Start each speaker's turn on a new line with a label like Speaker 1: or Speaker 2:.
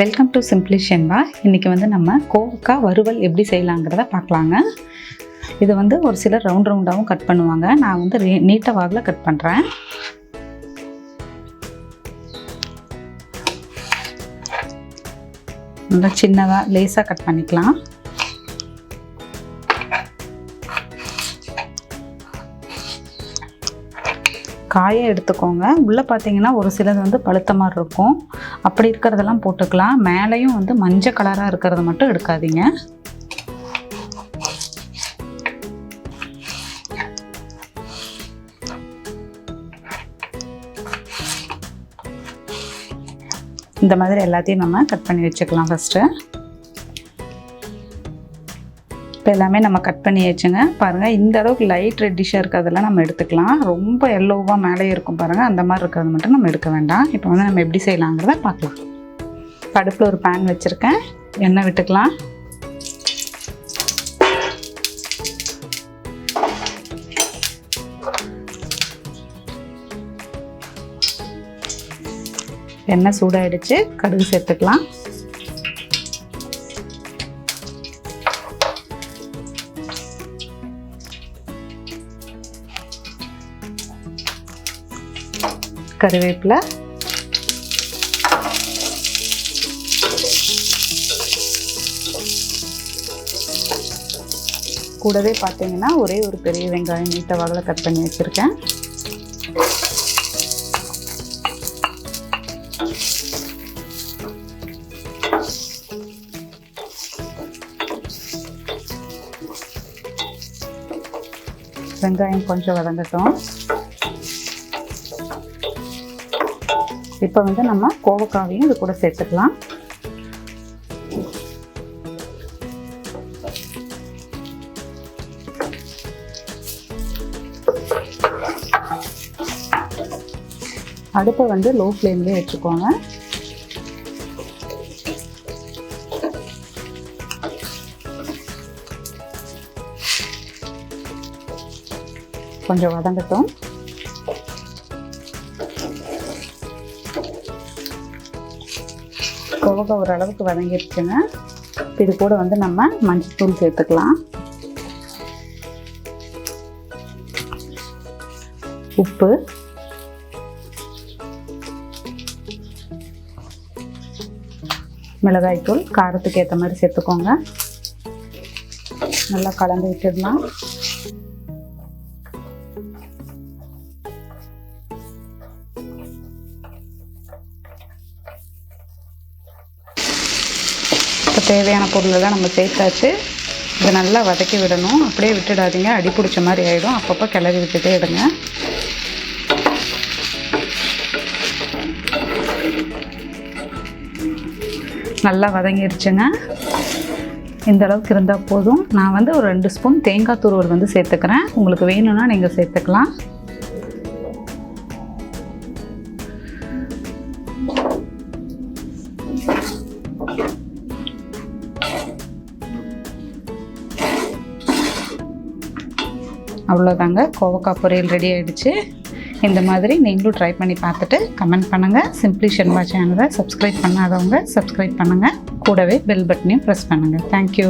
Speaker 1: Welcome to simply ஷென்வா. இன்றைக்கி வந்து நம்ம கோவக்காய் வறுவல் எப்படி செய்யலாங்கிறத பார்க்கலாங்க. இது வந்து ஒரு சிலர் ரவுண்டாகவும் கட் பண்ணுவாங்க. நான் வந்து நீட்ட வாகில் கட் பண்ணுறேன். நல்லா சின்னதாக லேசாக கட் பண்ணிக்கலாம். காயை எடுத்துக்கோங்க. உள்ளே பார்த்தீங்கன்னா ஒரு சிலது வந்து பழுத்த மாதிரி இருக்கும். அப்படி இருக்கிறதெல்லாம் போட்டுக்கலாம். மேலேயும் வந்து மஞ்சள் கலராக இருக்கிறத மட்டும் எடுக்காதீங்க. இந்த மாதிரி எல்லாத்தையும் நம்ம கட் பண்ணி வச்சுக்கலாம். ஃபஸ்ட்டு இப்போ எல்லாமே நம்ம கட் பண்ணி வச்சுங்க. பாருங்கள், இந்த அளவுக்கு லைட் ரெட்டிஷாக இருக்கிறதெல்லாம் நம்ம எடுத்துக்கலாம். ரொம்ப எல்லோவாக மேலே இருக்கும் பாருங்கள், அந்த மாதிரி இருக்கிறது மட்டும் நம்ம எடுக்க வேண்டாம். இப்போ வந்து நம்ம எப்படி செய்யலாங்கிறத பார்க்கலாம். அடுப்பில் ஒரு பேன் வச்சுருக்கேன். எண்ணெய் விட்டுக்கலாம். எண்ணெய் சூடாயிடுச்சு. கடுகு சேர்த்துக்கலாம். கருவேப்பிலை, கூடவே பார்த்தீங்கன்னா ஒரே ஒரு பெரிய வெங்காயம் நீட்ட வாகில் கட் பண்ணி வச்சுருக்கேன். வெங்காயம் கொஞ்சம் வதங்கட்டும். இப்போ வந்து நம்ம கோவக்காவையும் இது கூட சேர்த்துக்கலாம். அடுப்பை வந்து லோ ஃப்ளேம்லேயே வச்சுக்கோங்க. கொஞ்சம் வதங்கட்டும். கோவக்காய் ஓரளவுக்கு வதங்கிடுச்சுங்க. இது கூட வந்து நம்ம மஞ்சள்தூள் சேர்த்துக்கலாம். உப்பு, மிளகாய்த்தூள் காரத்துக்கு ஏற்ற மாதிரி சேர்த்துக்கோங்க. நல்லா கலந்து விட்டுடலாம். தேவையான பொருளெல்லாம் நம்ம சேர்த்தாச்சு. இதை நல்லா வதக்கி விடணும். அப்படியே விட்டுடாதீங்க, அடி பிடிச்ச மாதிரி ஆகிடும். அப்பப்போ கிளறி விட்டுட்டே எடுங்க. நல்லா வதங்கிடுச்சுங்க. இந்த அளவுக்கு இருந்தால் போதும். நான் வந்து ஒரு 2 ஸ்பூன் தேங்காய் துருவல் வந்து சேர்த்துக்கிறேன். உங்களுக்கு வேணும்னா நீங்கள் சேர்த்துக்கலாம். அவ்வளோதாங்க, கோவக்காய் பொரியல் ரெடி ஆகிடுச்சு. இந்த மாதிரி நீங்களும் ட்ரை பண்ணி பார்த்துட்டு கமெண்ட் பண்ணுங்கள். சிம்பிளி ஷென்வா சேனலை சப்ஸ்கிரைப் பண்ணாதவங்க சப்ஸ்கிரைப் பண்ணுங்கள். கூடவே பெல் பட்டனையும் ப்ரெஸ் பண்ணுங்கள். தேங்க்யூ.